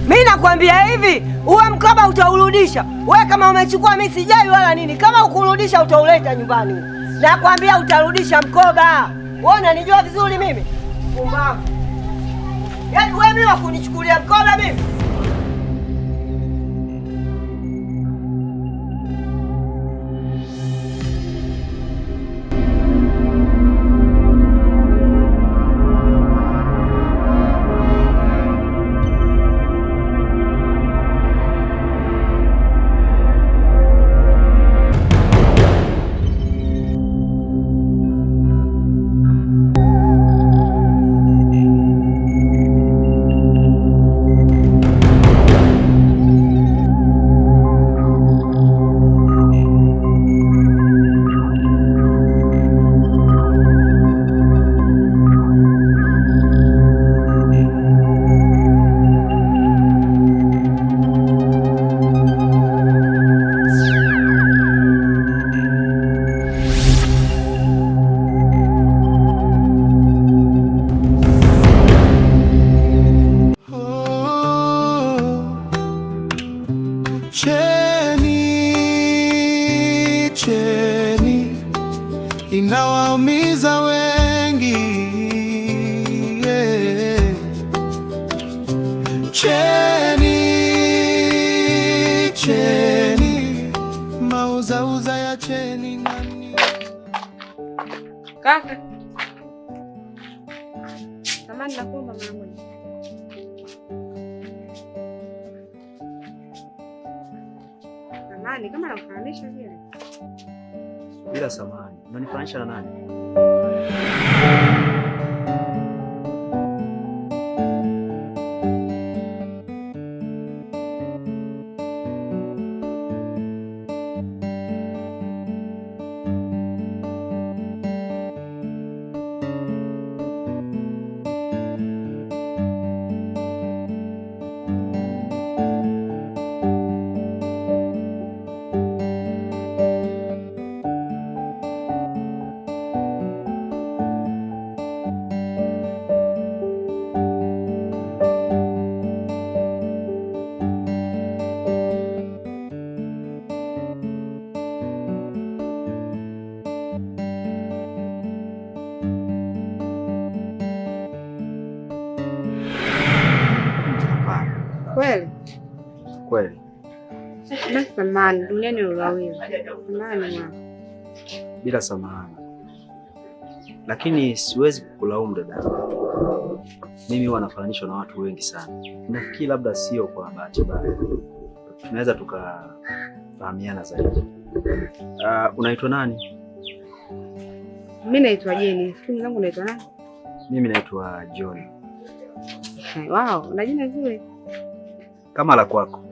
Mimi nakwambia hivi, uwe mkoba utaurudisha. Wewe kama umechukua mimi sijai wala nini. Kama ukurudisha utauleta nyumbani. Nakwambia utarudisha mkoba. Wewe unanijua vizuri mimi? Pumbavu. Yaani wewe mimi wakunichukulia mkoba mimi? Cheni inawaumiza wengi, yeah. Cheni mauzauza ya cheni nani. Kaka, samahani nakuomba mara moja. Samahani kama nakufahamisha vile. Bila samahani. Unanifananisha na nani? Kweli? Kweli. Basi samahani, duniani ni wawili. Samahani mama. Bila samahani. Lakini siwezi kukulaumu dada. Mimi huwa nafananishwa na watu wengi sana. Nafikiri labda sio kwa bahati mbaya. Tunaweza tukafahamiana zaidi. Unaitwa nani? Mimi naitwa Jenny. Simu zangu naitwa nani? Mimi naitwa John. Wow, na jina zuri. Kama la kwako.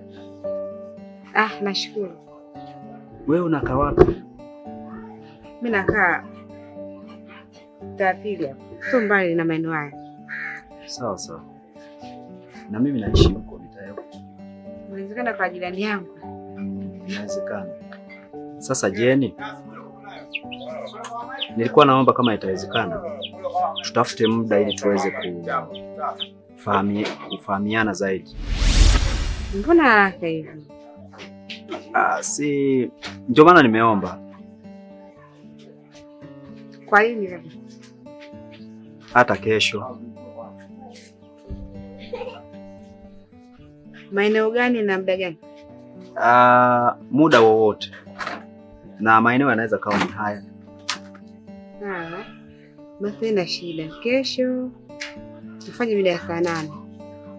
Nashukuru. Wewe unakaa wapi? Mimi nakaa Tapili hapo. Sio mbali na maeneo haya. Sawa sawa. Na mimi naishi huko nitayo. Inawezekana kwa jirani yangu. Inawezekana. Sasa Jenny, nilikuwa naomba kama itawezekana tutafute muda ili tuweze kufahamiana zaidi. Mbona haraka hivi? Si ndio maana nimeomba. Kwa nini kaka? Hata kesho. Maeneo gani na muda gani? Muda wowote. Na maeneo yanaweza kawa ni haya. Basi ina shida. Kesho tufanye mida ya saa 8.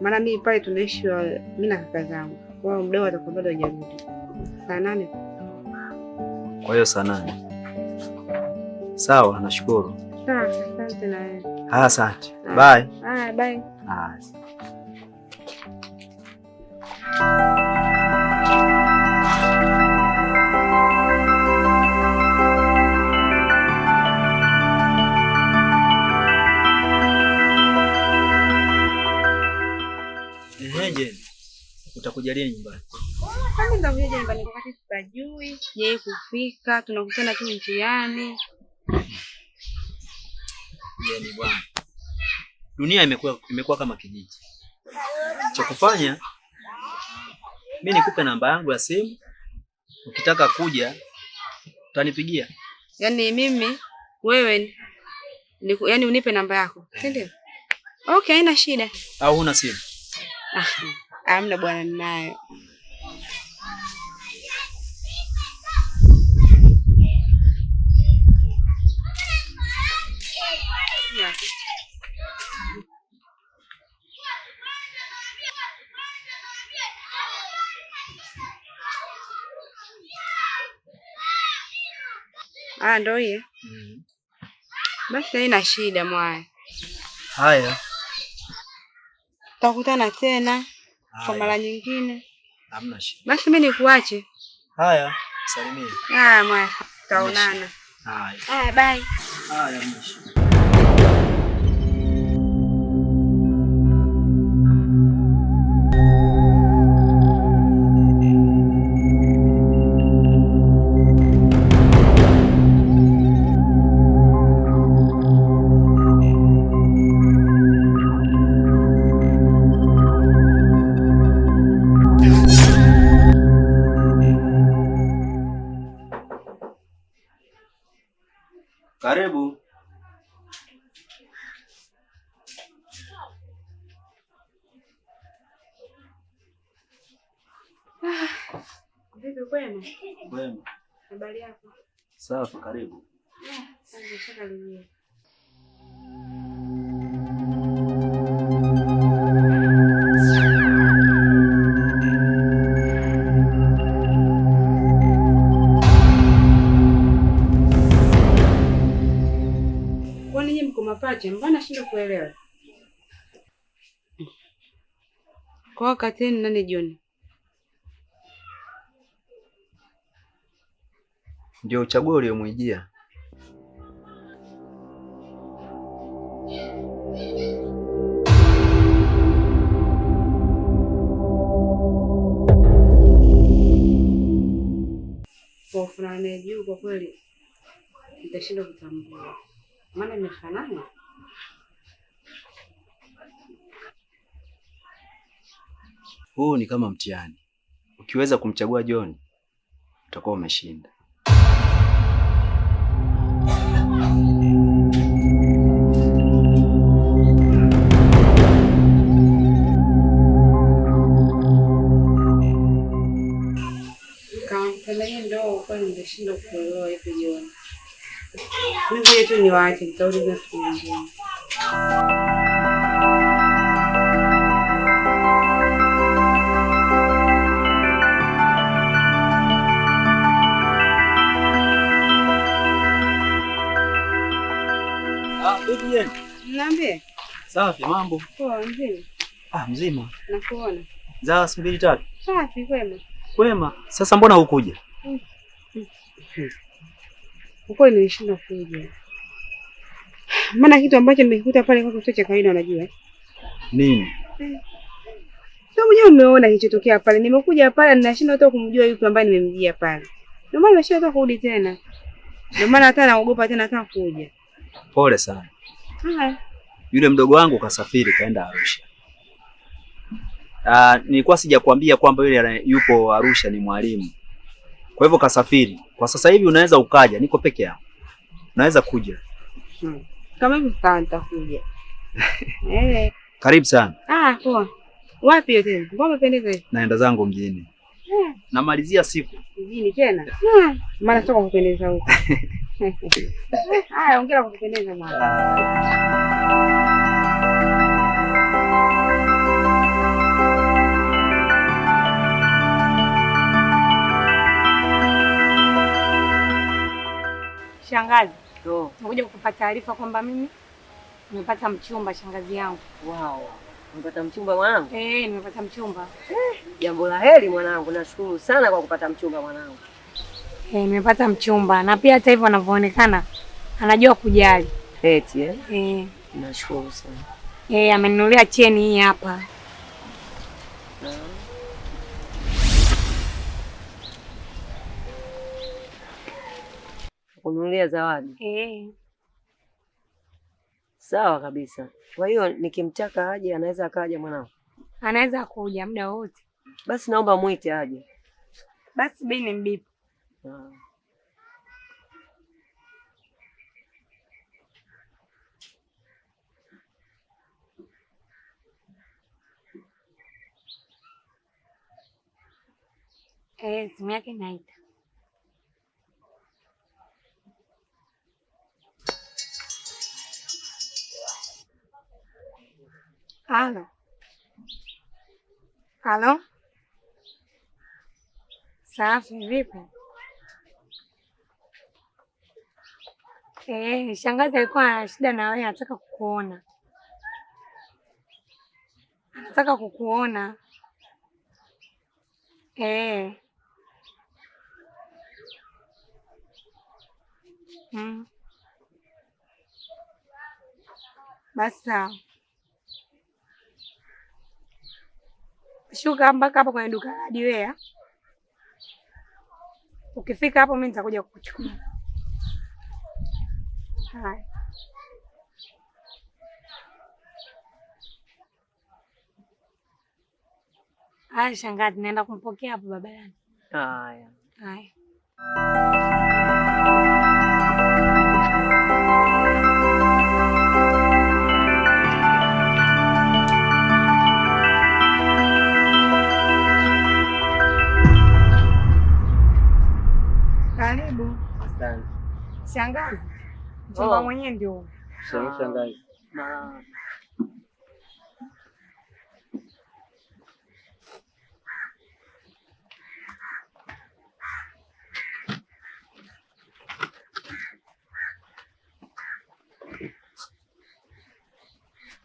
Maana mimi pale tunaishi mimi na kaka zangu. Kwa hiyo muda atakuwa bado hajarudi. Saa 8. Kwa hiyo saa 8. Sawa, nashukuru. Sawa, asante na wewe. Asante. Bye. Bye. Utakuja lini nyumbani? Kama nitakuja nyumbani wakati sijui, yeye kufika, tunakutana tu njiani. Yaani bwana. Dunia imekuwa kama kijiji. Cha kufanya Mimi nikupe namba yangu ya simu. Ukitaka kuja utanipigia. Yaani mimi wewe yaani unipe namba yako. Ndio. Okay, haina shida. Au huna simu? Hamna bwana, ninayo. Ndio hiyo. Basi haina shida mwaya. Haya. Tutakutana tena kwa mara nyingine. Hamna shida. Basi mimi nikuache. Haya, salimia. Mwaya. Tutaonana. Haya. Bye. Haya, hamna shida. Karibu. Vipi kwema? Kwema. Habari yako? Safi, karibu. Asante sana. Kwani nyinyi mko mapacha? Mbona nashindwa kuelewa? Kwa wakati nani John? Ndio uchaguo uliomwijia. Kwa fulani juu kwa kweli nitashinda kutambua. Maana imefanana. Huu ni kama mtihani. Ukiweza kumchagua John, utakuwa umeshinda. Kama hiyo ndio kwa nimeshinda kuelewa hivi John. Mimi tu niwaache nitauliza siku nyingine. Vipi? Niambie. Safi, mambo? Poa, mzima. Mzima. Nakuona. Za 2-3. Safi, kwema. Kwema. Sasa mbona hukuja? Uko nilishinda kuja. Maana kitu ambacho nimekuta pale kwako sio cha kawaida unajua. Nini? Sio mwenyewe umeona kilichotokea pale. Nimekuja pale ninashinda hata kumjua yupi ambaye nimemjia pale. Ndio maana nimeshinda hata kurudi tena. Ndio maana hata naogopa tena hata kuja. Pole sana. Yule mdogo wangu kasafiri kaenda Arusha. Nilikuwa sijakwambia kwamba yule yupo Arusha ni mwalimu. Kwa hivyo kasafiri. Kwa sasa hivi unaweza ukaja, niko peke yangu. Unaweza kuja. Kama hivi nitakuja. Karibu sana. Poa. Wapi yote? Mbona umependeza? Naenda zangu mjini. Namalizia siku. Mjini tena? Maana sio kwa kupendeza huko. Ongea kwa kupendeza mama. Shangazi. Nakuja kukupa taarifa kwamba mimi nimepata mchumba, shangazi yangu. Wow. Umepata mchumba mwanangu? Nimepata mchumba. Jambo la heri mwanangu, nashukuru sana kwa kupata mchumba mwanangu. Nimepata mchumba na pia hata hivyo anavyoonekana anajua kujali. Eti nashukuru sana. Ameninunulia cheni hii hapa. Kununulia zawadi? Sawa kabisa. Kwa hiyo nikimtaka aje anaweza akaja mwanangu? Anaweza kuja muda wote. Basi naomba mwite aje. Basi bei ni mbipu. Simu yake inaita. Halo. Halo. Safi, vipi? Shangazi alikuwa na shida na wewe, anataka kukuona. Anataka kukuona. Basi sawa. Shuka mpaka hapo kwenye duka la hardware. Ukifika hapo mimi nitakuja kukuchukua. Haya. Haya shangazi, naenda kumpokea hapo baba yangu. Haya. Haya. Karibu. Asante. Shangazi. Mchumba mwenyewe ndio. Shangazi.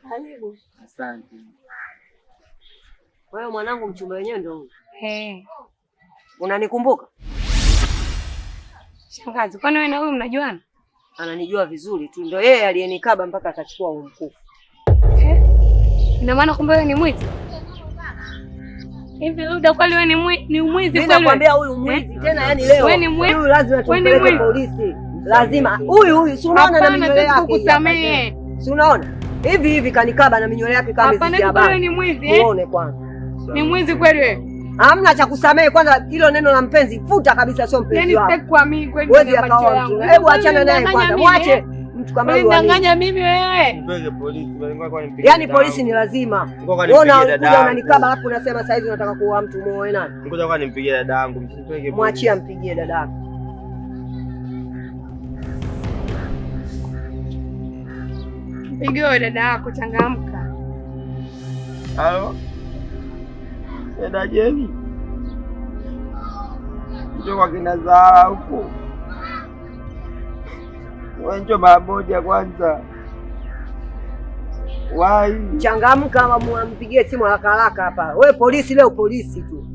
Karibu. Asante. Wewe mwanangu, mchumba wenyewe ndio huyu. Unanikumbuka? Shangazi, kwani wewe na huyu mnajuana? Ananijua vizuri tu, ndio yeye aliyenikaba mpaka akachukua huo mkufu. Ina maana kumbe wewe ni mwizi? Hivi Luda, kwani wewe ni mwizi kweli? Mimi nakwambia huyu mwizi tena, yani leo. Wewe ni mwizi. Huyu lazima tumpeleke polisi. Lazima. Huyu si unaona na minywele yake. Kukusamehe. Si unaona? Hivi kanikaba na minywele yake kama mizizi ya baba. Wewe ni mwizi. Uone kwanza. Ni mwizi kweli wewe? Hamna cha kusamehe, kwanza hilo neno la mpenzi futa kabisa, sio mpenzi wako. Yaani sitakuamini kweli. Wewe akawa mtu. Hebu achana naye kwanza. Mwache mtu kama huyo. Unadanganya mimi wewe. Mpeleke polisi. Kwa nipige. Yaani polisi ni lazima. Wewe unakuja unanikaba alafu unasema saa hizi unataka kuua mtu, muoe nani? Ngoja kwa nimpigie dada yangu, msipeleke polisi. Mwachie ampigie dada yako. Pigie wewe dada yako, changamka. Halo? Dada Jeni. Njoo kwa kina Zara huko. Wewe njoo mara moja kwanza. Wai. Changamka, mpigie simu haraka haraka hapa. Wewe polisi leo, polisi tu.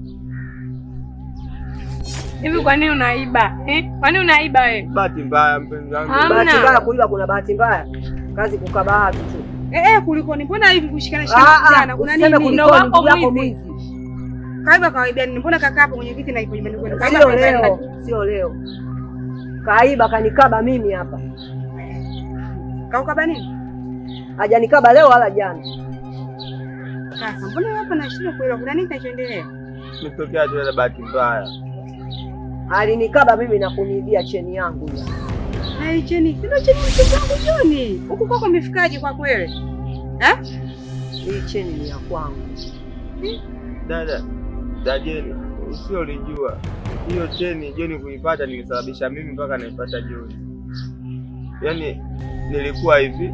Hivi kwa nini unaiba? Kwa nini unaiba wewe? Bahati mbaya mpenzi wangu. Bahati mbaya kuiba, kuna bahati mbaya. Kazi kukaba tu. Kuliko ni mbona hivi kushikana sana? Kuna nini? Ndio wako mwizi. Kaiba kawaida ni mbona kaka hapo kwenye kiti na ipo nyumbani kwenu? Sio leo. Kaiba kanikaba mimi hapa. Kaukaba nini? Hajanikaba leo wala jana. Sasa mbona hapa nashindwa kuelewa kuna nini kinachoendelea? Nitokea tu na bahati mbaya. Alinikaba mimi na kuniibia cheni yangu hiyo. Hai cheni, sio cheni yangu Joni. Huko kwako umefikaje kwa kweli? Hii cheni ni ya kwangu. Dada Jeni, usiolijua hiyo cheni Joni kuipata nilisababisha mimi mpaka naipata Joni. Yaani nilikuwa hivi.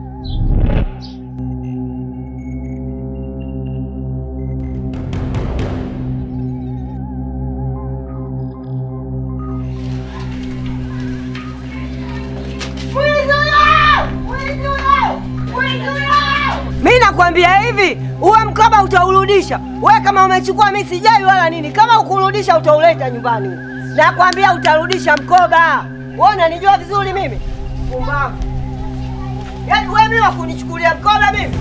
Mimi nakwambia hivi, uwe mkoba utaurudisha. Wewe kama umechukua mimi sijai wala nini. Kama ukurudisha utauleta nyumbani. Nakwambia utarudisha mkoba. Wewe unanijua vizuri mimi? Pumbavu. Yaani wewe mimi wakunichukulia mkoba mimi?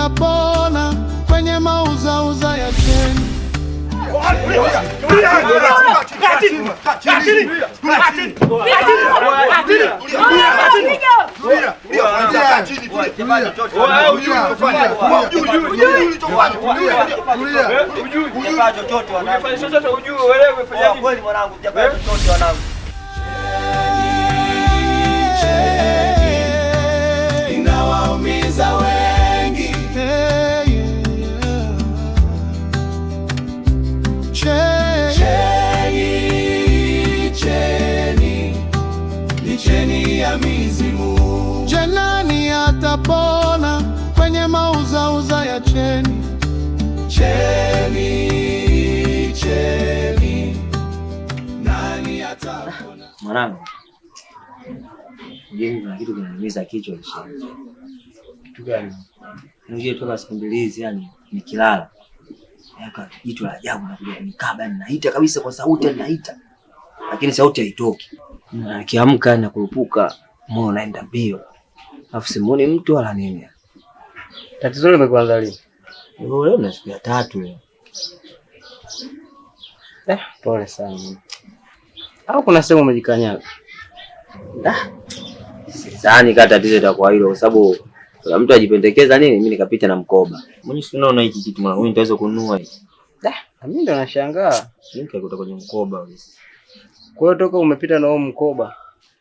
atapona kwenye mauzauza ya cheni. Inawaumiza wengi. Cheni ya mizimu. Je, nani atapona kwenye mauzauza ya cheni? Cheni, nani atapona? Mwanangu, je, kuna kitu kinaniumiza kichwa hicho. Kitu gani? Unajua toka siku mbili hizi yani nikilala. Yaka jitu la ajabu na kuja kunikaba, naita kabisa kwa sauti, naita. Lakini sauti haitoki. Akiamka na kurupuka, moyo unaenda mbio. Alafu simuoni mtu wala nini. Tatizo limekuanza lini? Leo na siku ya 3 leo. Pole sana. Au kuna sehemu umejikanyaga? Sidhani kama tatizo itakuwa hilo kwa sababu kuna mtu ajipendekeza nini mimi nikapita na mkoba. Mimi si unaona hiki kitu mwana, wewe nitaweza kununua hiki. Mimi ndo nashangaa. Nikakuta kwenye mkoba wewe. Kwa hiyo toka umepita na huo mkoba,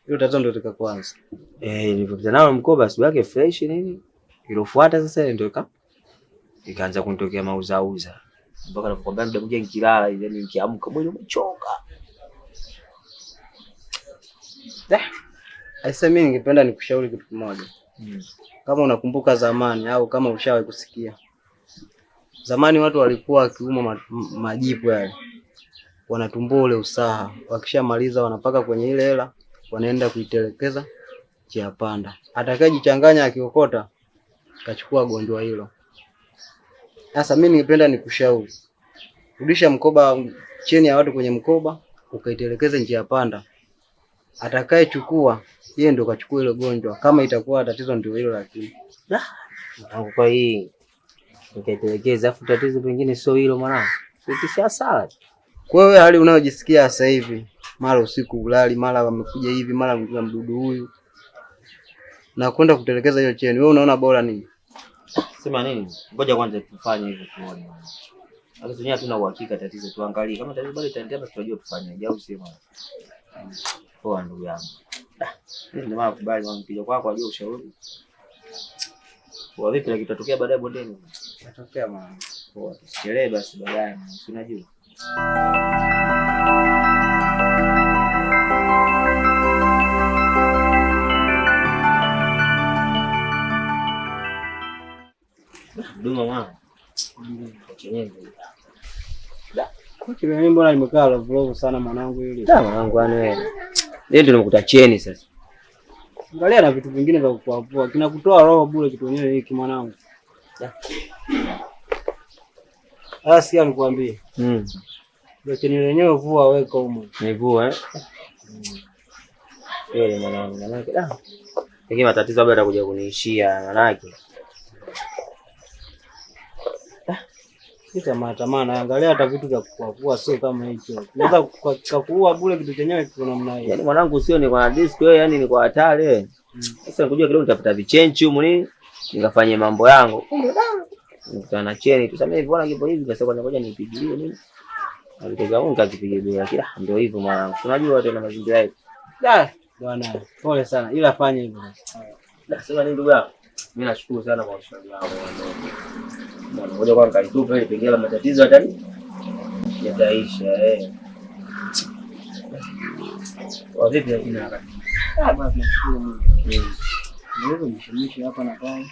hiyo tatizo ndio likaanza. Nilipopita nao mkoba siku yake fresh nini? Ilofuata sasa ndio ikaanza kunitokea mauzauza. Mpaka nakwambia muda mwingine nikilala yani nikiamka mwili umechoka. Sasa mimi ningependa nikushauri kitu kimoja. Kama unakumbuka zamani au kama ushawahi kusikia. Zamani watu walikuwa wakiuma majipu yale. Wanatumbua ule usaha, wakishamaliza wanapaka kwenye ile hela, wanaenda kuitelekeza njia panda. Atakayejichanganya akiokota kachukua gonjwa hilo. Sasa mimi ningependa nikushauri. Rudisha mkoba, cheni ya watu kwenye mkoba, ukaitelekeze njia panda. Atakayechukua yeye ndio kachukua ile gonjwa, kama itakuwa tatizo ndio hilo. Lakini kwa hii nikaitelekeza, afu tatizo pengine sio hilo mwanangu. Sikisha sala. Kwa hiyo hali unayojisikia sasa hivi, mara usiku ulali, mara wamekuja hivi, mara kuna mdudu huyu, na kwenda kutelekeza hiyo cheni, wewe unaona bora nini? Sema nini? Ngoja kwanza tufanye hivyo tuone. Sasa tunyaa tuna uhakika tatizo, tuangalie kama tatizo bado itaendelea, basi tunajua tufanyaje au sema. Poa ndugu yangu. Mimi ndio maana kubali wangu pija kwako ajue ushauri. Kwa vipi na kitatokea baadaye bondeni? Kitatokea mama. Poa, tusichelewe basi baadaye, si unajua. Duma mama. Chenyewe. Kwa kile mbona limekaa la vlog sana mwanangu hili. Mwanangu wewe. Ndio nimekuta cheni sasa. Angalia na vitu vingine vya kukuapua. Kinakutoa roho bure kitu yenyewe hiki mwanangu. Sikia nikwambie. Ndio cheni lenyewe vua weka huko. Nivua Yule mwanangu manake pengine matatizo labda atakuja kuniishia manake. Tamaa angalia hata vitu vya kukuapua sio kama hicho. Unaweza kukuua bure kitu chenyewe kiko namna hiyo. Yaani mwanangu sio ni kwa disk wewe, yani ni kwa hatari. Sasa nikujua kidogo nitafuta vichenchi huko nini nikafanye mambo yangu. Nikutana na cheni tuseme hivi bwana kipo hivi basi ngoja nipigilie nini. Alitoka huko nikazipigia bila kila ndio hivyo mwanangu. Unajua tena mazingira yetu. Bwana pole sana ila fanya hivyo. Sema nini ndugu yangu? Mimi nashukuru sana kwa ushauri wako. Bwana ngoja kwa kalitupe ile pengine matatizo hatari yataisha Kwa vipi lakini wakati? Basi nashukuru Mungu. Mshimishi hapa na pale.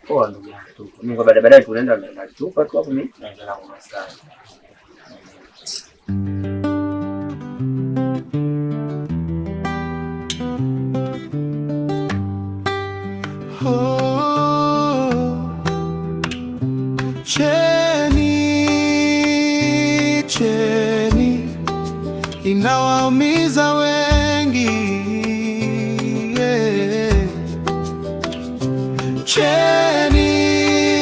Poa ndugu yangu. Mimi kwa baadaye tunaenda na tupa tu hapo mimi naenda na mastari. Cheni inawaumiza wengi. Cheni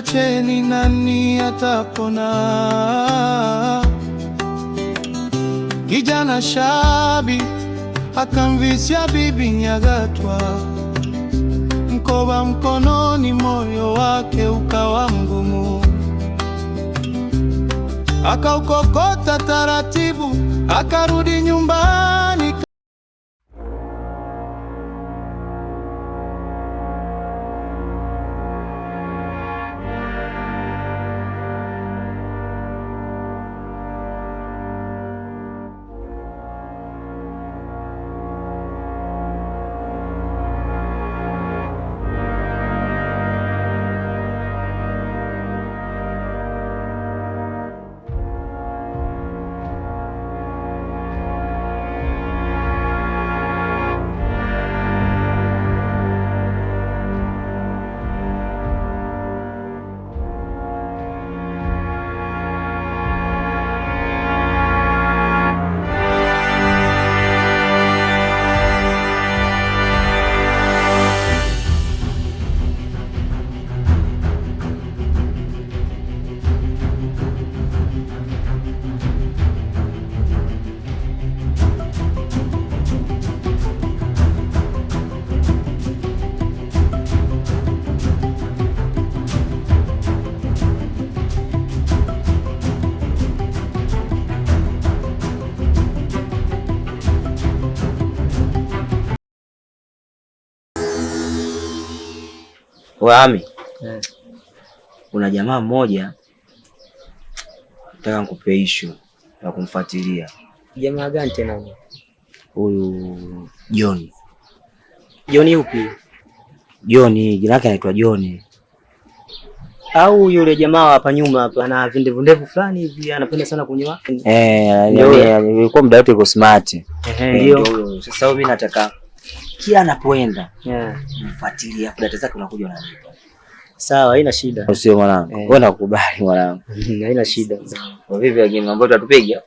Cheni nani atapona? Kijana shabi akamvisha bibi Nyagatwa, mkoba mkononi, moyo wake ukawa mgumu. Akaukokota taratibu, akarudi nyumbani. Wami, kuna jamaa mmoja nataka nikupe issue ya kumfuatilia. Jamaa gani tena? Huyu John. John upi? John, jina lake anaitwa John. Au yule jamaa hapa nyuma hapa ana vindevu ndevu fulani hivi anapenda sana kunyoa? Ilikuwa muda wote yuko smart. Ndio. Sasa mimi nataka kila anapoenda mfuatilia, data zake unakuja unanipa. Sawa, haina shida. Usio mwanangu. Wewe nakukubali mwanangu. Haina shida. Kwa vipi lakini mambo tatupiga?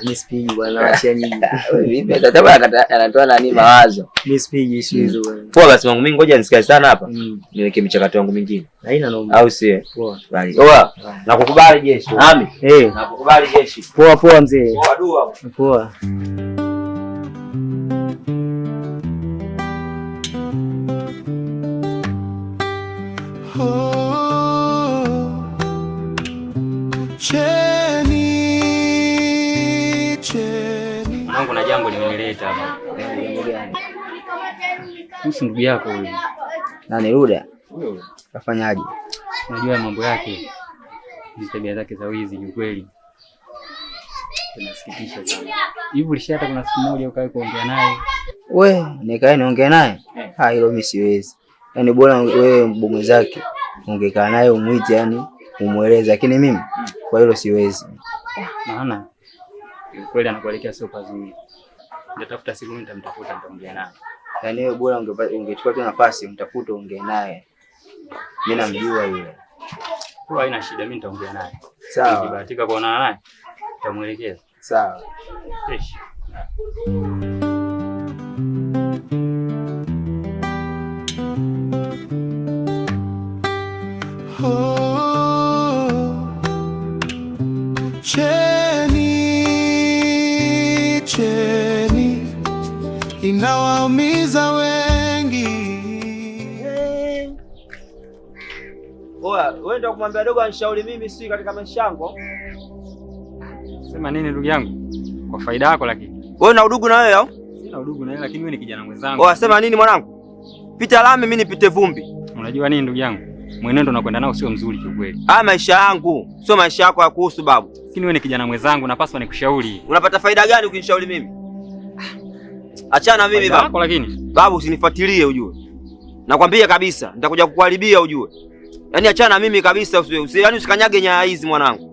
Mimi sipigi bwana, acha nyinyi. Wewe vipi? Tataba anatoa nani mawazo? Mimi sipigi hizo bwana. Poa basi wangu mimi ngoja nisikae sana hapa. Niweke michakato yangu mingine. Haina noma. Au si? Poa. Bali. Oa, nakukubali jeshi. Ami. Nakukubali jeshi. Poa poa mzee. Poa dua. Poa. Cheni. Mwanangu na jambo limenileta hapa. Jambo gani? Kuhusu ndugu yako huyu. Nani Ruda? Kafanyaje? Unajua mambo yake. Ni tabia zake za wizi kweli. Inasikitisha sana. Hivi ulishata kuna siku moja ukae kuongea naye? Nikae niongee naye? Hilo mimi siwezi. Yaani bora wewe mbomo zake ungekaa naye umuite, yani umueleze, lakini mimi kwa hilo siwezi. Maana kweli anakuelekea sio pazuri. Nitatafuta siku mimi nitamtafuta nitaongea naye. Yaani wewe bora ungechukua tu nafasi umtafute ongee naye. Mimi namjua yule. Kwa haina shida, mimi nitaongea naye. Sawa. Nikibahatika kuonana naye nitamuelekeza. Sawa. Fresh. Cheni inawaumiza wengi. Wewe ndio kumwambia dogo anishauri mimi si katika maisha yangu. Sema nini ndugu yangu? Kwa faida yako lakini. Wewe una udugu na wewe au? Sina udugu na yeye lakini wewe ni kijana mwenzangu. Sema nini mwanangu? Pita lami mimi nipite vumbi. Unajua nini ndugu yangu? Mwenendo unakwenda nao sio mzuri kiukweli. Maisha yangu, sio maisha yako ya kuhusu babu. Lakini wewe ni kijana mwenzangu, napaswa nikushauri. Unapata faida gani ukinishauri mimi? Achana mimi babu. Lakini babu usinifuatilie ujue. Nakwambia kabisa, nitakuja kukuharibia ujue. Yaani achana mimi kabisa, yaani usikanyage nyaya hizi mwanangu.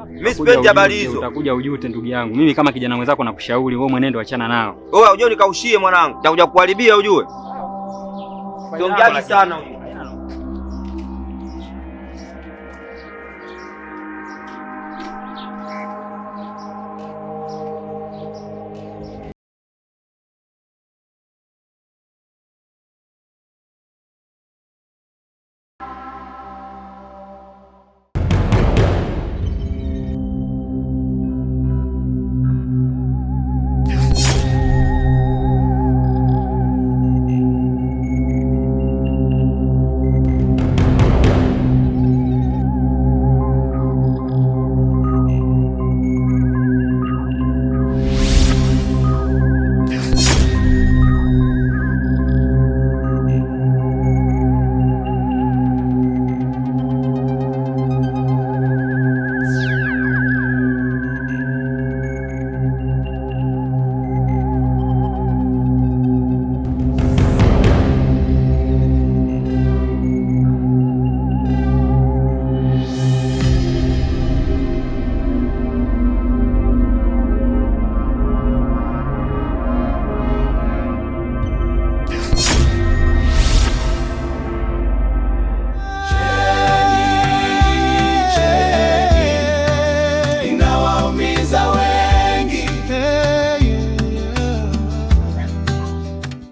Mimi sipendi habari hizo. Utakuja ujute ndugu yangu. Mimi kama kijana mwenzako nakushauri wewe mwenendo achana nao. Ujue nikaushie mwanangu. Nitakuja kukuharibia ujue. Siongeaji sana ujue.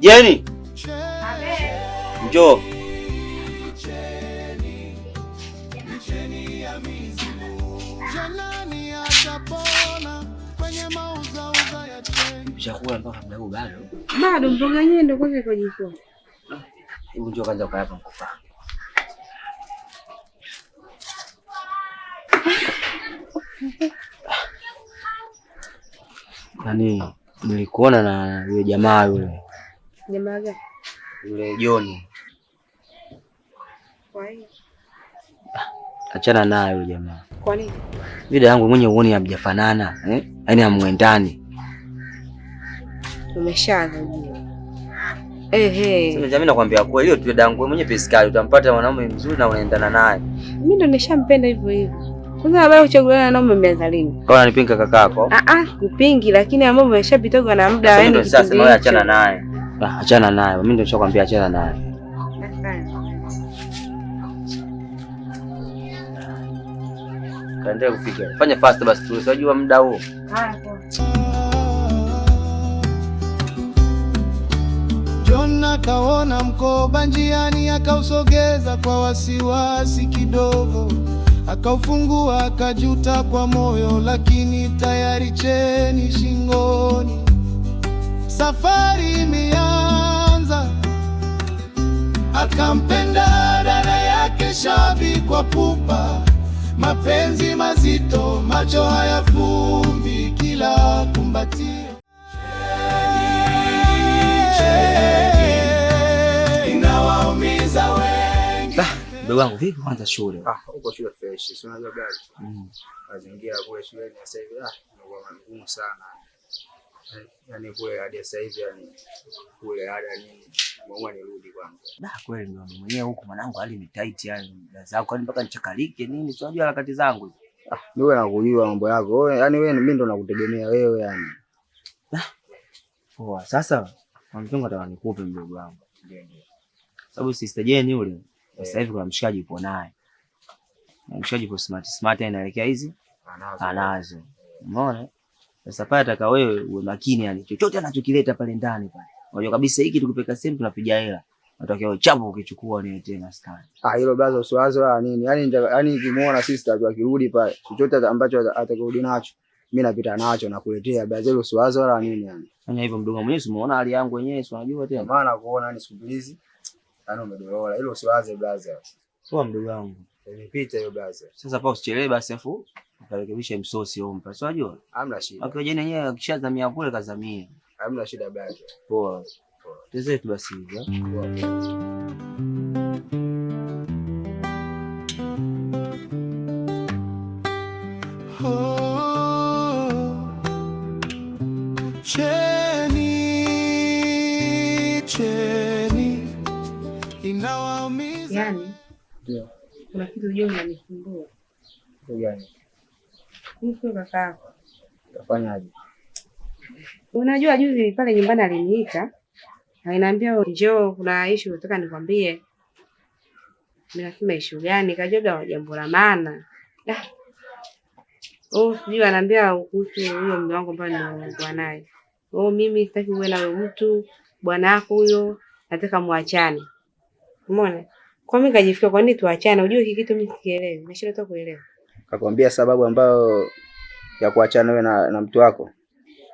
Jeni. Njoo. Chakula mpaka muda huu bado? Bado mboga yenyewe ndio kwanza iko jikoni. Hebu njoo kwanza ukae hapa mkufa. Yaani nilikuona na yule jamaa yule. Jamaa gani? Yule John. Kwa hiyo achana naye yule jamaa. kwa nini? Vida yangu mwenye uone hamjafanana, yaani hamwendani. Umeshaanza ujue. Sasa mimi nakwambia kweli, hiyo tu dada yangu mwenye pesikali utampata mwanaume mzuri na unaendana naye. Mimi ndo nishampenda hivyo hivyo. Kwanza habari uchaguliana na mume umeanza lini? Kwa unanipinga kakako? Kupingi lakini ambao umeshapitoka na muda yani kitu. Sasa wewe achana naye. Achana naye. Mimi ndio nishakwambia achana naye. Kaendelea kupiga. Fanya fast basi tu. Unajua muda huo. John akaona mkoba njiani, akausogeza kwa wasiwasi kidogo, akaufungua akajuta kwa moyo, lakini tayari cheni shingoni. Safari imeanza, akampenda dada yake Shabi kwa pupa, mapenzi mazito, macho hayafumbi kila kumbatio. Inawaumiza wengi. Ndugu wangu vipi kwanza shule? Uko shule fresh. Si unajua gani? Mazingira kule shule sasa hivi ni ngumu sana. Yaani kule hadi sasa hivi yani kule hadi nini? Mwanangu nirudi kwanza. Kweli ndio mwenyewe huko mwanangu hali ni tight yani. Zako yani mpaka nichakalike nini? Si unajua harakati zangu. Wewe nakujua mambo yako. Yaani wewe mimi ndo nakutegemea wewe yani. Poa. Sasa mwanangu nataka nikupe mdogo wangu. Sababu sister Jeni yule sasa hivi kuna mshikaji yupo naye. Mshikaji yupo smart anaelekea hizi anazo. Umeona? Sasa pale ataka wewe uwe makini yani chochote anachokileta pale ndani pale. Unajua kabisa hiki tukipeka sehemu tunapiga hela. Unatokea chapo ukichukua ni tena skani. Hilo blaza usiwazo wala nini. Yaani nikimuona sister tu akirudi pale chochote ambacho atakirudi nacho mimi napita nacho na kuletea blaza, hilo usiwazo wala nini yani. Fanya hivyo mdogo mwenyewe, umeona hali yangu wenyewe, si unajua tena. Maana kuona yani siku hizi yani umedorola. Hilo usiwaze blaza. Poa mdogo wangu. Nimepita hiyo blaza. Sasa pa usichelewe basi afu ukarekebisha msosi ompa. Si unajua? Hamna shida. Akiwa Jeni yenyewe akishazamia kule kazamia. Hamna shida blaza. Poa. Tuzetu basi hivi. Cheni inawaumiza. Yaani Ndio. kuna kitu ujue unanisumbua. Kitu gani? Sio kaka. Utafanyaje? Unajua juzi pale nyumbani aliniita. Aliniambia njoo kuna issue nataka nikwambie. Mimi nasema issue gani? Kajoga jambo la maana. Sijui anaambia kuhusu huyo mume wangu ambaye nilikuwa naye. Mimi sitaki uwe na wewe mtu, bwana wako huyo, nataka muachane. Umeona? Kwa mimi kajifikia kwa nini tuachane? Unajua hiki kitu mimi sikielewi. Nashinda hata kuelewa. Kakwambia sababu ambayo ya kuachana wewe na mtu wako?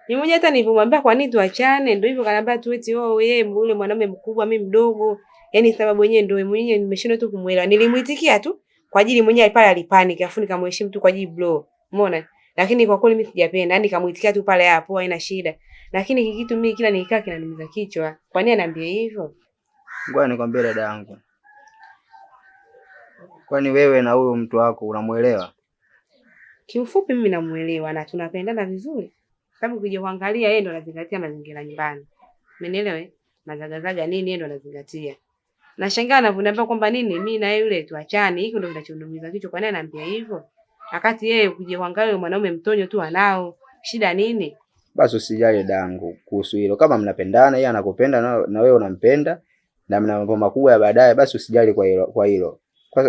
Ni mmoja hata nilipomwambia kwa nini tuachane, ndio hivyo kaniambia tu eti yeye yule mwanaume mkubwa mimi mdogo. Yaani sababu yenyewe ndio mwenyewe nimeshindwa tu kumuelewa. Nilimuitikia tu kwa ajili mwenyewe pale alipanic, afu nikamheshimu tu kwa ajili blow. Umeona? Lakini kwa kweli mimi sijapenda. Yaani kamuitikia tu pale hapo haina shida. Lakini hiki kitu mimi kila nikikaa kinaniumiza kichwa. Kwa nini anaambia hivyo? Ngoja nikwambie dada yangu. Kwani wewe na huyo mtu wako unamuelewa? Kiufupi mimi namuelewa na tunapendana vizuri. Sababu ukija kuangalia yeye ndo anazingatia mazingira nyumbani. Umenielewa? Mazagazaga nini yeye ndo anazingatia. Nashangaa anaponiambia kwamba nini mimi na yule tuachane, hiko ndo kinachoniumiza kichwa. Kwa nini anaambia hivyo? Wakati yeye ukija kuangalia mwanaume mtonyo tu anao. Shida nini? Basi usijali dangu kuhusu hilo. Kama mnapendana, yeye anakupenda na wewe unampenda na mna mambo makubwa ya baadaye, basi usijali kwa hilo.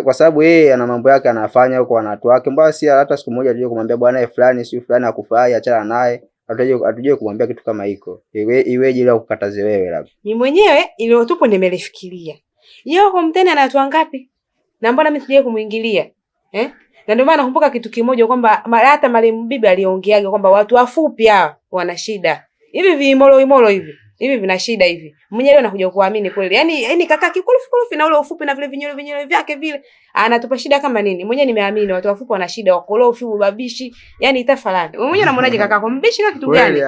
Kwa sababu yeye ana mambo yake anafanya huko na watu wake. Mbona si hata siku moja tuje kumwambia bwana fulani si fulani akufai, achana naye. Hatujui kumwambia kitu kama hiko. Iweje ile kukataze wewe labda. Mimi mwenyewe ile tupo nimelifikiria. Yeye kwa mtani anatoa ngapi? Na mbona mimi sijaje kumuingilia? Na ndio maana nakumbuka kitu kimoja kwamba hata marehemu bibi aliongeaga kwamba watu wafupi hawa wana shida. Hivi vimolo hivi vina shida hivi. Mwenyewe leo nakuja kuamini kweli. Yaani kaka kikulufi na ule ufupi na vile vinyole vyake vile anatupa shida kama nini? Mwenyewe nimeamini watu wafupi wana shida, wakorofi, ubabishi, yaani itafalani. Wewe mwenyewe unamwonaje kaka kwa mbishi na kitu gani?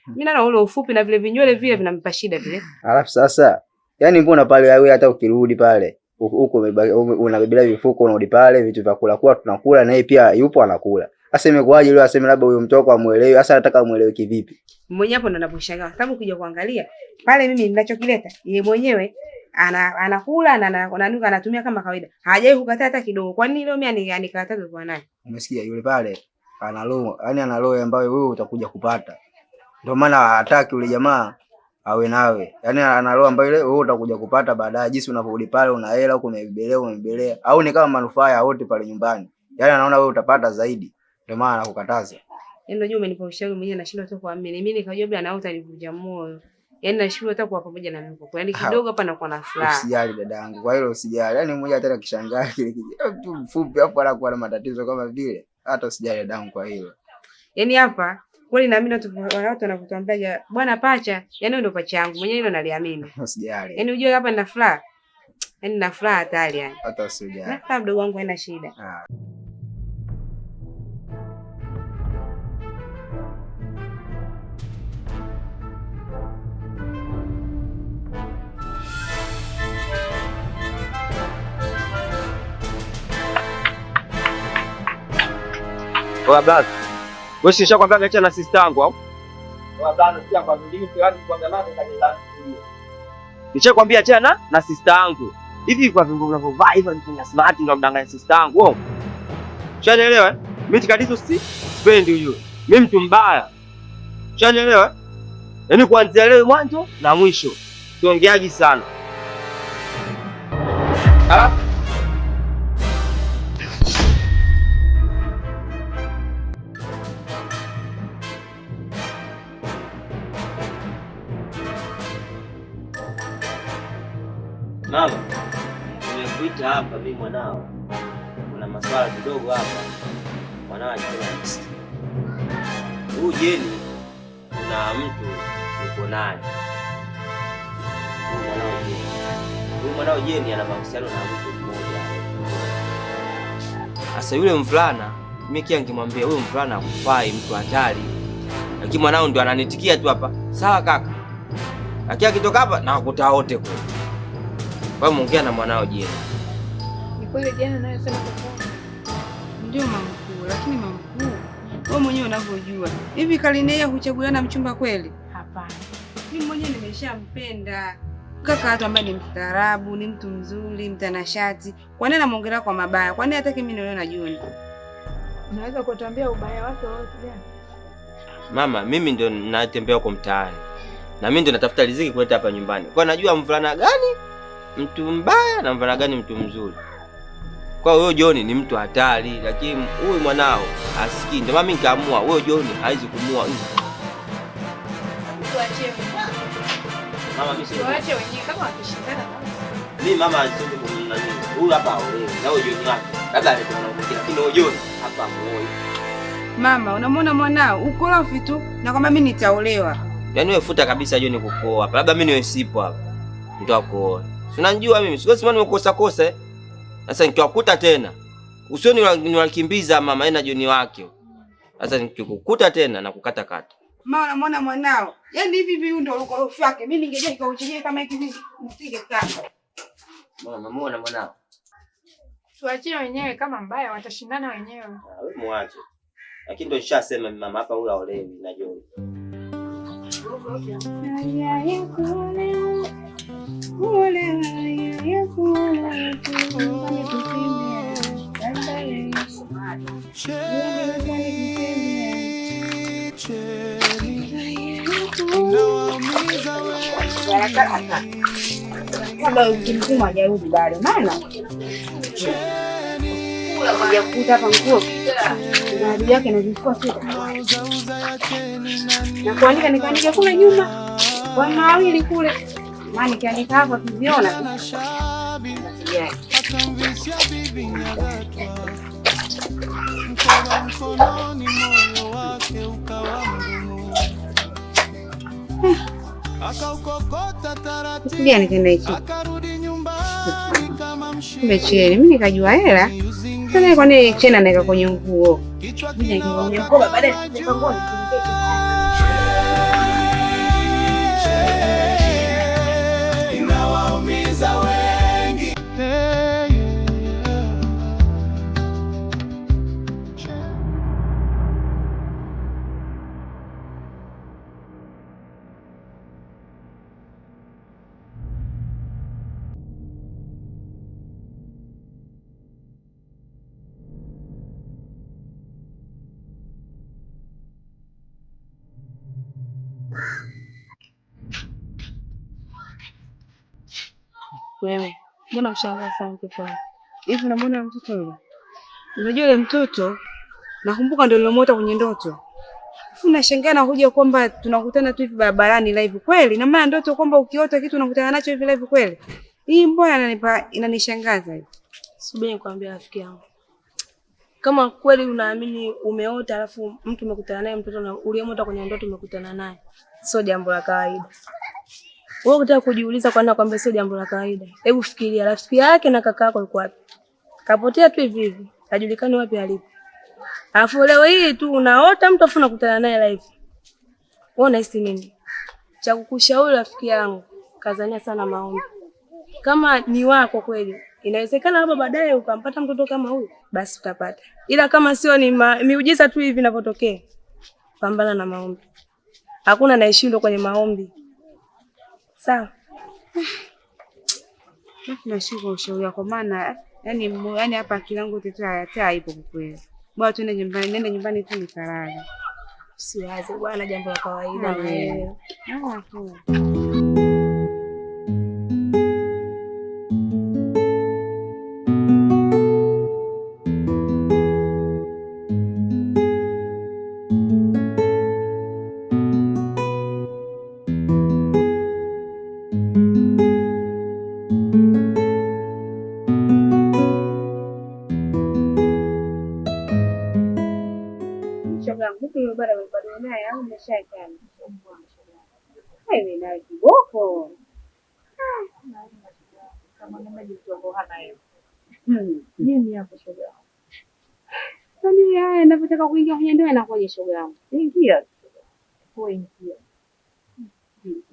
Mimi naona ule ufupi na vile vinyole vile vinampa shida vile. Alafu sasa, yaani mbona pale wewe hata ukirudi pale huko unabebea vifuko unarudi pale vitu vya kula kwa tunakula na yeye pia yupo anakula. Sasa imekuwaje leo aseme labda huyo mtoko amuelewi? Sasa nataka amuelewe kivipi? Mwenyewe hapo ndo ninaposhangaa. Sababu kuja kuangalia pale mimi ninachokileta, yeye mwenyewe anakula na ananuka anatumia kama kawaida. Hajai kukataa hata kidogo. Kwa nini leo mimi anikataza kwa naye? Umesikia yule pale ana roho, yani ana roho ambayo wewe utakuja kupata. Ndio maana hataki yule jamaa awe nawe. Yaani ana roho ambayo ile wewe utakuja kupata baadaye jinsi unaporudi pale una hela huko umebelea. Au ni kama manufaa ya wote pale nyumbani. Yaani anaona wewe utapata zaidi. Ndio maana anakukataza. Ndio juu umenipa ushauri mwenyewe nashindwa tu kuamini. Mimi nikajua bila nauta nivunja moyo. Yaani nashindwa hata kuwa pamoja na mimi. Yaani kidogo hapa nakuwa na furaha. Usijali dadangu. Kwa hilo usijali. Yaani mmoja hata kishangaa kile kitu mfupi hapo anakuwa na matatizo kama vile. Hata usijali dadangu kwa hilo. Yaani hapa kweli naamini watu wanakutuambia bwana pacha, yaani ndio pacha yangu. Mwenyewe hilo naliamini. Usijali. Yaani unajua hapa nina furaha. Yaani nina furaha hatari yani. Hata usijali. Na mdogo wangu haina shida. Oa blaza. Wewe si nishakwambia acha na sister yangu au? Oa blaza, sikia kwa mimi fulani kwambia mama kaenda studio. Nishakwambia achana na sister yangu. Hivi kwa vingo vinavyovaa hivyo ni smart ndio mdanganya sister yangu. Wewe. Ushanielewa? Mimi tikadizo sipendi huyo. Mimi mtu mbaya. Ushanielewa? Yaani kuanzia leo mwanzo na mwisho. Tuongeaji sana. Mama, nimekuita hapa mimi mwanao. Kuna maswala kidogo hapa. Mwanao anasema. Huyu Jeni kuna mtu yuko naye. Huyu mwanao Jeni ana mahusiano na mtu mmoja. Sasa yule mvulana, mimi kia nikimwambia huyu mvulana hakufai, mtu hatari. Lakini mwanao ndio ananitikia tu hapa. Sawa kaka. Lakini akitoka hapa na kukuta wote kule. Kwa muongea na mwanao Jeni. Ni kweli jana naye sema kwa ndio mama mkuu, lakini mama mkuu wewe mwenyewe unavyojua. Hivi Kalinea huchaguliana mchumba kweli? Hapana. Mimi mwenyewe nimeshampenda. Kaka hata ambaye ni mstaarabu, ni mtu mzuri, mtanashati. Kwa nini anamuongelea kwa mabaya? Kwa nini hataki mimi nione na Joni? Unaweza kutuambia ubaya wake wote gani? Mama, mimi ndio natembea huko mtaani. Na mimi ndio natafuta riziki kuleta hapa nyumbani. Kwa najua mvulana gani mtu mbaya na mvulana gani mtu mzuri. Kwa hiyo Joni ni mtu hatari, lakini huyu mwanao asikii. Ndio mimi nikaamua huyo Joni haizi kumua. Tuachie. Mama mimi sio. Tuache wenyewe kama wakishindana. Mimi mama asende kumna nini. Huyu hapa aolewe na huyo Joni wake. Labda alikuwa mwingine lakini huyo Joni hapa muoe. Mama, unamwona mwanao ukorofi tu na kwamba mimi nitaolewa. Yaani wewe futa kabisa Joni kukuoa hapa. Labda mimi niwe sipo hapa. Nitakuoa. Unajua mimi siwezi mwana nimekosa kosa. Sasa nikiwakuta tena usioni niwakimbiza mama ena Joni wake. Sasa nikikukuta tena na kukata kata. Mama unamwona mwanao. Yaani hivi ndio ukorofi wake. Mimi ningeje nikauchenye kama hivi msige kaka. Mama muona mwanao. Tuachie wenyewe kama mbaya watashindana wenyewe. Wewe muache. Lakini ndio nishasema mama hapa huyu aolewi na Joni. Kabla ukimtuma hajarudi bado maana kuja kukuta hapa nguo na hadi yake na vifua sita. Na kuandika nikaandika kule nyuma. Kwa mawili kule. Maana nikiandika hapo tuziona. akamvisia bibi Nyagatwa, mkoba mkononi, moyo wake ukawa mgumu, akaukokota taratibu, akarudi nyumbani kama mshindi. Mimi nikajua hela sasa, kwa nini Chena naweka kwenye nguo? Inawaumiza wengi. Wewe, mbona ushangaa sana mtoto wangu? Hivi unamwona mtoto yule? Unajua yule mtoto nakumbuka ndio nilimwota kwenye ndoto. Alafu nashangaa na kuja kwamba tunakutana tu hivi barabarani live kweli. Na maana ndoto kwamba ukiota kitu unakutana nacho hivi live kweli. Hii mbona inanishangaza hivi. Subiri nikwambie rafiki yangu. Kama kweli unaamini umeota alafu mtu umekutana naye, mtoto na uliyemwota kwenye ndoto umekutana naye, sio jambo la kawaida. Wewe unataka kujiuliza kwa nini nakwambia sio jambo la kawaida? Hebu fikiria, rafiki yake na kaka yako walikuwa wapi? Kapotea tu hivi hivi, hajulikani wapi alipo. Alafu leo hii tu unaota mtu afu unakutana naye live. Wewe unahisi nini? Cha kukushauri rafiki yangu, kazania sana maombi. Kama ni wako kweli, inawezekana labda baadaye ukampata mtoto kama huyu, basi utapata. Ila kama sio ni miujiza tu hivi inavyotokea, pambana na maombi. Hakuna anayeshindwa kwenye maombi. Sawa. Nashukuru ushauri wako, maana yani hapa akili yangu hata ipo kwa kweli. Bwana tu nenda nyumbani tu nikalala. Usiwaze bwana, jambo la kawaida na wewe. Napotaka kuingia kwenye ndoa inakuwaje shoga yangu? Ingia. Ingia.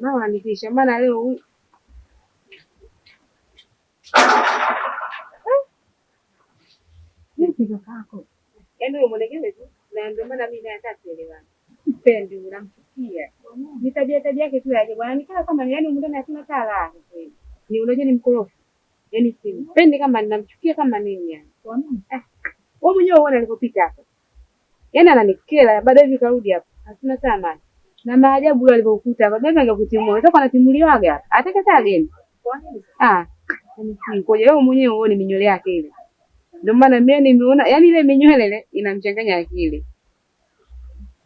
Mama nikisha maana leo Nipiga kako. Yaani wewe mwelekeze tu. Na ndio maana mimi nataka kuelewana. Sipendi unamchukia. Ni tabia yake tu yaje bwana. Nikaa kama yani mndani hatuna tala kweli. Ni unajua ni mkorofi. Yaani sipendi kama ninamchukia kama nini yani. Kwa nini? Wewe mwenyewe uone alipopita hapo. Yaani ananikera baadaye hivi karudi hapo. Hatuna tama. Na maajabu yule alipokuta hapa. Baba angekutimua. Unataka anatimuliwaga. Ataka taa gani? Kwa nini? Ngoja wewe mwenyewe uone minywele yake ile. Ndio maana mimi nimeona yani ile minywele ile inamchanganya akili.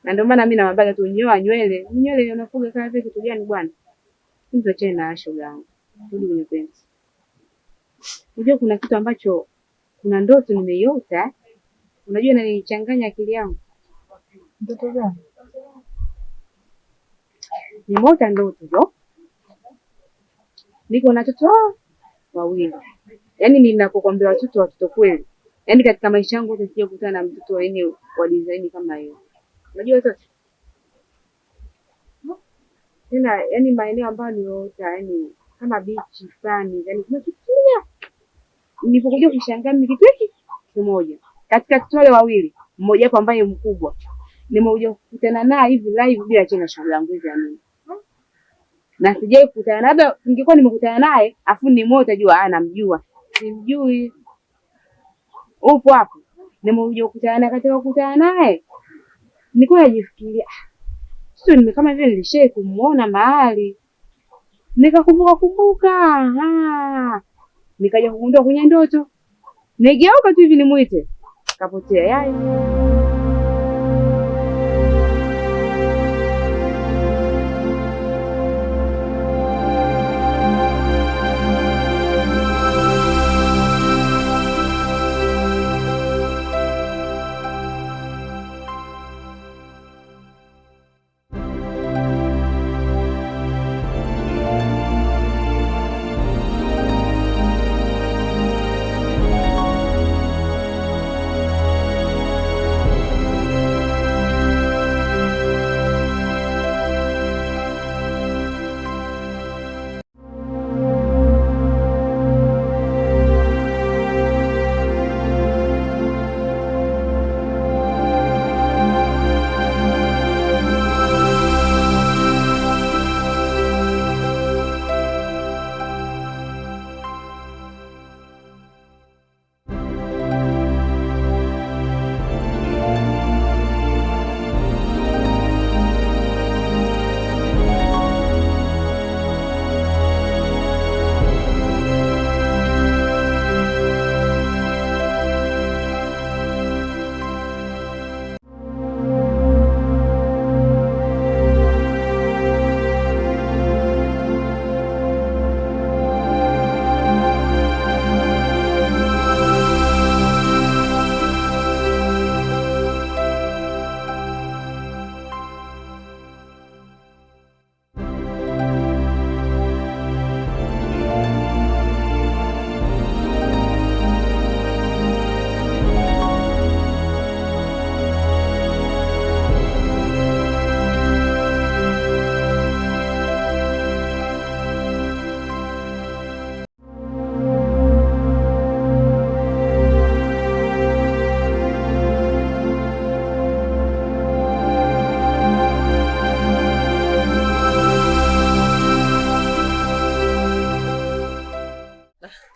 Na ndio maana mimi namwambia tu nyoa nywele. Nywele unafuga kama vile kitu gani bwana? Mtu achane na shoga yangu. Rudi kwenye penzi. Unajua kuna kitu ambacho kuna ndoto nimeiota. Unajua inanichanganya akili yangu. Ndoto gani? Nimeota ndoto hiyo. Niko na watoto wawili. Yaani ninapokuambia watoto kweli. Yaani katika maisha yangu yote sija kukutana na mtoto wa design kama hiyo. Unajua sasa? Tena yaani maeneo ambayo nimeota yaani kama beach fulani, yaani kuna kitu kimoja. Nilipokuja kushangaa ni kitu hiki kimoja. Katika wale wawili, mmoja hapo ambaye mkubwa. Nimekuja kukutana naye hivi live bila tena shoga yangu hivi yani. Na sijai kukutana naye, labda ningekuwa nimekutana naye afu ni moto utajua anamjua. Simjui. Upo hapo. Nimekuja kukutana naye, katika kukutana naye nilikuwa najifikiria sio kama vile nilishaye kumuona mahali. Nikakumbuka. Nikaja kugundua kwenye ndoto. Nigeuka tu hivi nimuite. Kapotea yai.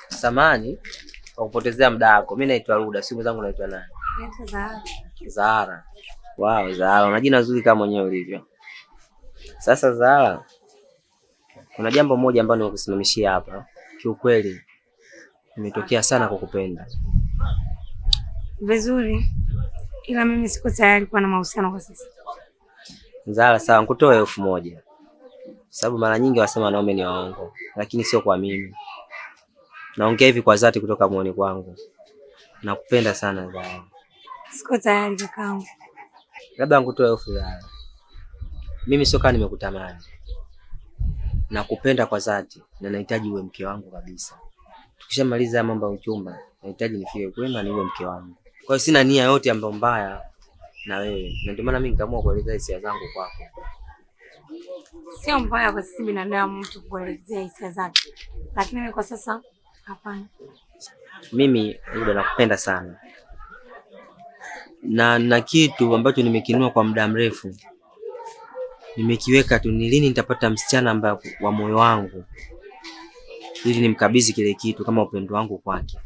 Samani kwa kupotezea muda wako. Mimi naitwa Ruda, si mwenzangu naitwa nani? Naitwa Zahara. Zahara. Wow, Zahara, una jina zuri kama mwenyewe ulivyo. Sasa Zahara, kuna jambo moja ambalo nimekusimamishia hapa. Kiukweli nimetokea sana kukupenda. Vizuri. Ila mimi siko tayari kuwa na mahusiano kwa sasa. Zahara, sawa, nikutoe 1000. Sababu mara nyingi wasema wanaume ni waongo, lakini sio kwa mimi. Naongea hivi kwa dhati kutoka moyoni kwangu. Nakupenda sana Zahara. Siko tayari kakaangu. Labda nikutoe 1000 Zahara. Mimi sio kama nimekutamani. Nakupenda kwa dhati na nahitaji uwe mke wangu kabisa. Tukishamaliza mambo ya uchumba, nahitaji nifike kwenu ni uwe mke wangu. Kwa hiyo sina nia yote ambayo mbaya na wewe. Na ndio maana mimi nikaamua kueleza hisia zangu kwako. Sio mbaya kwa sisi binadamu mtu kuelezea hisia zake. Lakini mimi kwa sasa hapana. Mimi Ruda nakupenda sana. Na kitu ambacho nimekinua kwa muda mrefu. Nimekiweka tu ni lini nitapata msichana ambaye wa moyo wangu. Ili nimkabidhi kile kitu kama upendo wangu kwake.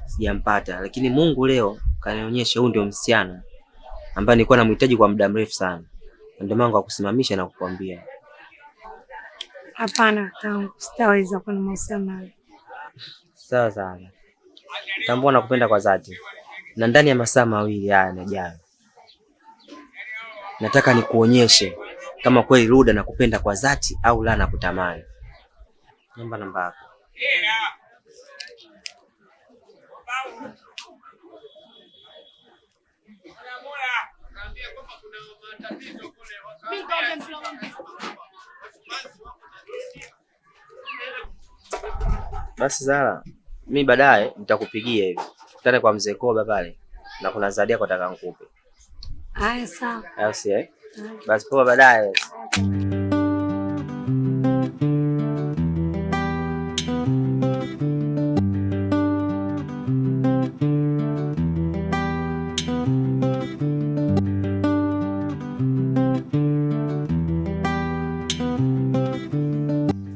Sijampata, lakini Mungu leo kanionyesha huyu ndio msichana ambaye nilikuwa namhitaji kwa muda mrefu sana. Ndio maana kukusimamisha na kukwambia. Hapana kakaangu, sitaweza kuwa na mahusiano nawe. Sawa sana. Tambua nakupenda kwa dhati. Na ndani ya masaa 2 haya yajayo, nataka nikuonyeshe kama kweli Ruda nakupenda kwa dhati au la nakutamani. Namba yako. Basi Zahara, mimi baadaye nitakupigia hivi. Tukutane kwa mzee Koba pale. Na kuna zawadi yako nataka nikupe. Haya sawa. Au si Basi poa baadaye.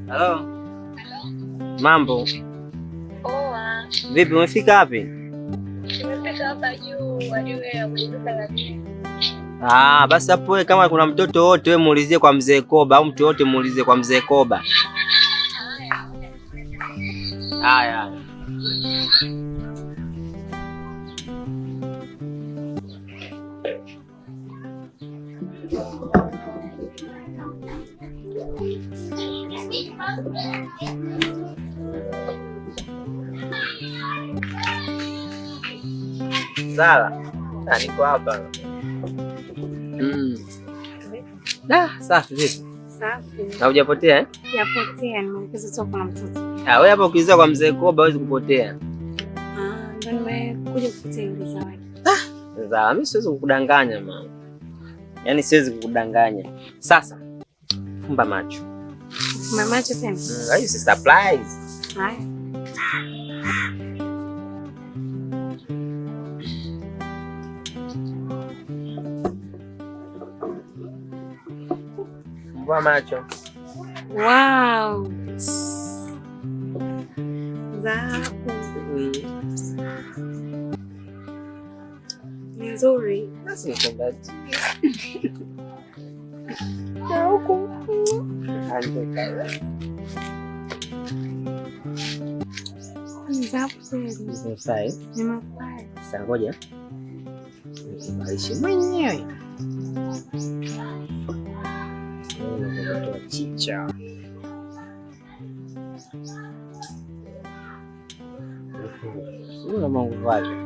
Hello. Mambo. Poa. Vipi umefika wapi? Nimefika hapa juu ya kujibuka la nini. Basi hapo wewe kama kuna mtoto wote wewe muulizie kwa mzee Koba au mtu wote muulizie kwa mzee Koba. Haya. Zahara, niko hapa. Safi vipi? Safi. Na hujapotea eh? Sijapotea, nimeongeza tu kuna mtoto. Wewe hapa ukiuliza kwa mzee Koba hawezi kupotea. Ndio nimekuja kukutia ile zawadi. Zahara, mimi siwezi kukudanganya mama. Yaani siwezi kukudanganya. Sasa fumba macho. Fumba macho tena? Hiyo si surprise. Haya. Fumba macho. Wow. Zahara. Nzuri. Basi nikombaji. Na huko. Nimefurahi. Nimefurahi. Sasa ngoja nikubalishe mwenyewe. Chicha. Una mangu waje.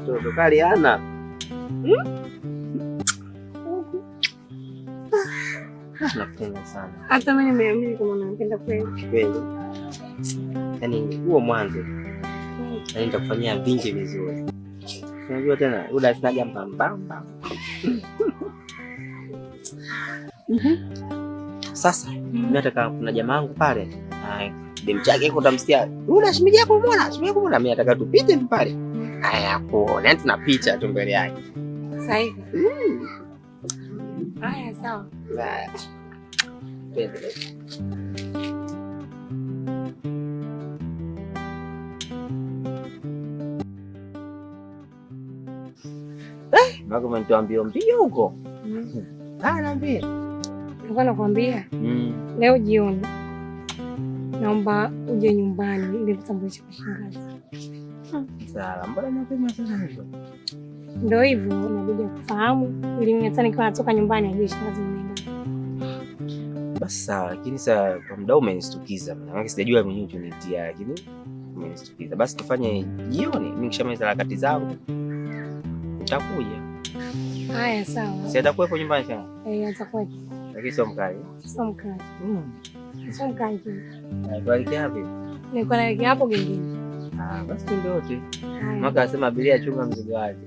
Toto kali ana. Nakupenda sana. Hata mimi nimeamini kama unanipenda kweli. Kweli. Yaani huo mwanzo. Yaani nitakufanyia vingi vizuri. Unajua tena Ruda sina jambo mbamba. Sasa nataka kuna jamaa wangu pale. Dem chake yuko utamsikia. Ruda shimiji yako umeona? Shimiji yako umeona? Mimi nataka tupite tu pale. Haya kuona. Yaani tunapicha tu mbele yake. Sasa hivi. Haya sawa. Twende. Mako umenitoambia mbio huko. Naambia. Nilikuwa nakwambia. Leo jioni naomba uje nyumbani ili kutambulisha kwa shangazi. Sawa, mbona mapema sana hivyo? Ndio hivyo, inabidi kufahamu ili mimi hata nikiwa natoka nyumbani ajue shangazi mnaenda. Basi sawa, lakini sasa kwa muda umenistukiza. Maana sijajua mwenyewe unitia, lakini umenistukiza. Basi tufanye jioni, mimi nikishamaliza harakati zangu. Nitakuja. Haya sawa. Si atakuwepo nyumbani sana? Atakuwepo. Lakini sio mkali. Sio mkali. Sio mkali. Tuelekea wapi? Nilikuwa naelekea hapo gengeni. Basi twende wote. Maka asema abiria chunga mzigo wake.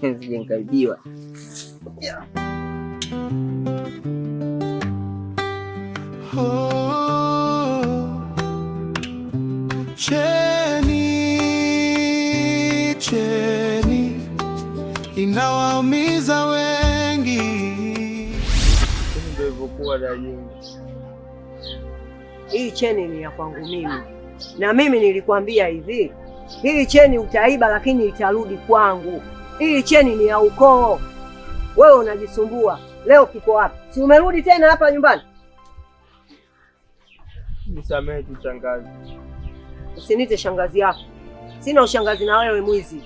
Sije nikaibiwa. Cheni inawaumiza wengi. Ndio ilivyokuwa Dajeni. Hii cheni ni ya kwangu mimi, na mimi nilikwambia hivi, hii cheni utaiba lakini itarudi kwangu. Hii cheni ni ya ukoo. Wewe unajisumbua. Leo kiko wapi? Si umerudi tena hapa nyumbani? Nisamehe tu shangazi. Usinite shangazi yako. Sina ushangazi na wewe mwizi.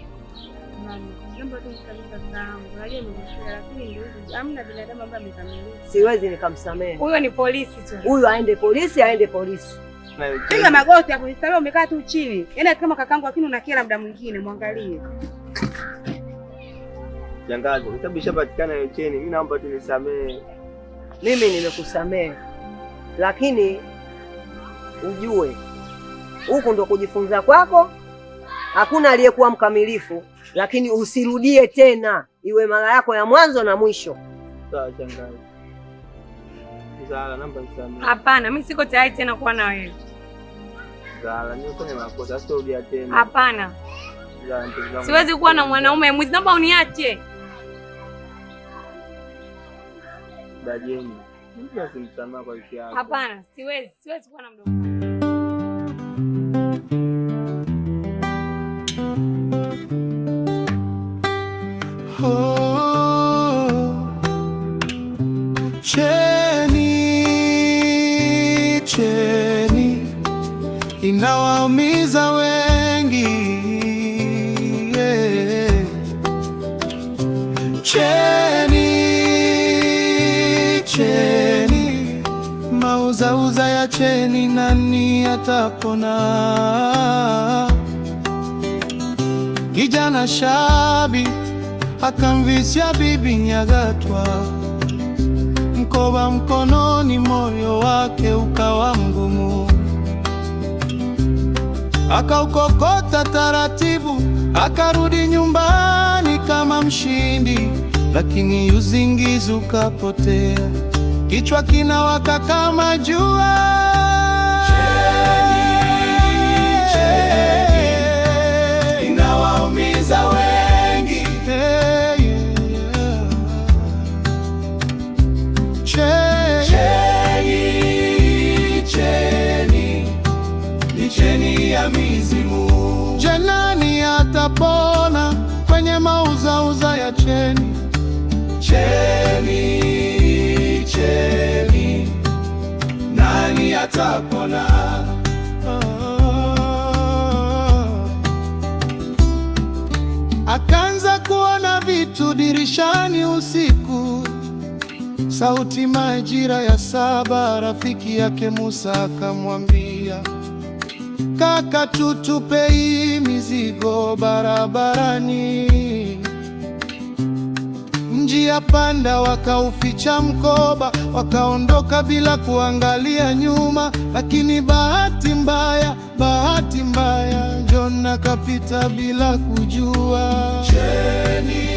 Siwezi nikamsamehe. Huyo ni polisi tu. Huyo aende polisi, aende polisi. Piga magoti hapo, nisamehe umekaa tu chini. Yaani kama kakangu lakini unakera muda mwingine muangalie. Shangazi, sababu ishapatikana hiyo cheni, mimi naomba tu nisamehe. Mimi nimekusamehe. Lakini ujue huku ndo kujifunza kwako. Hakuna aliyekuwa mkamilifu, lakini usirudie tena. Iwe mara yako ya mwanzo na mwisho. Sawa shangazi. Zala, naomba nisamehe. Hapana, mimi siko tayari tena kuwa na wewe. Zala, nimefanya makosa, sitorudia tena. Hapana. Siwezi kuwa na mwanaume mwizi, naomba uniache. Dajeni, mimi simsamaha kwa hiki yako. Hapana, siwezi kuwa na mdomo. Cheni inawaumiza wengi. Cheni mauzauza ya cheni, nani atapona? Kijana shabi akamvisha bibi Nyagatwa, mkoba mkononi, moyo wake ukawa mgumu. Akaukokota taratibu, akarudi nyumbani kama mshindi, lakini uzingizi ukapotea, kichwa kinawaka kama jua. Cheni inawaumiza wengi. Cheni ya mizimu. Je, nani atapona kwenye mauzauza ya cheni? Cheni, nani atapona? Akaanza kuona vitu dirishani usiku, sauti majira ya 7. Rafiki yake Musa akamwambia, kaka, tutupe hii mizigo barabarani. Njia panda, wakauficha mkoba, wakaondoka bila kuangalia nyuma. Lakini bahati mbaya, John akapita bila kujua. Cheni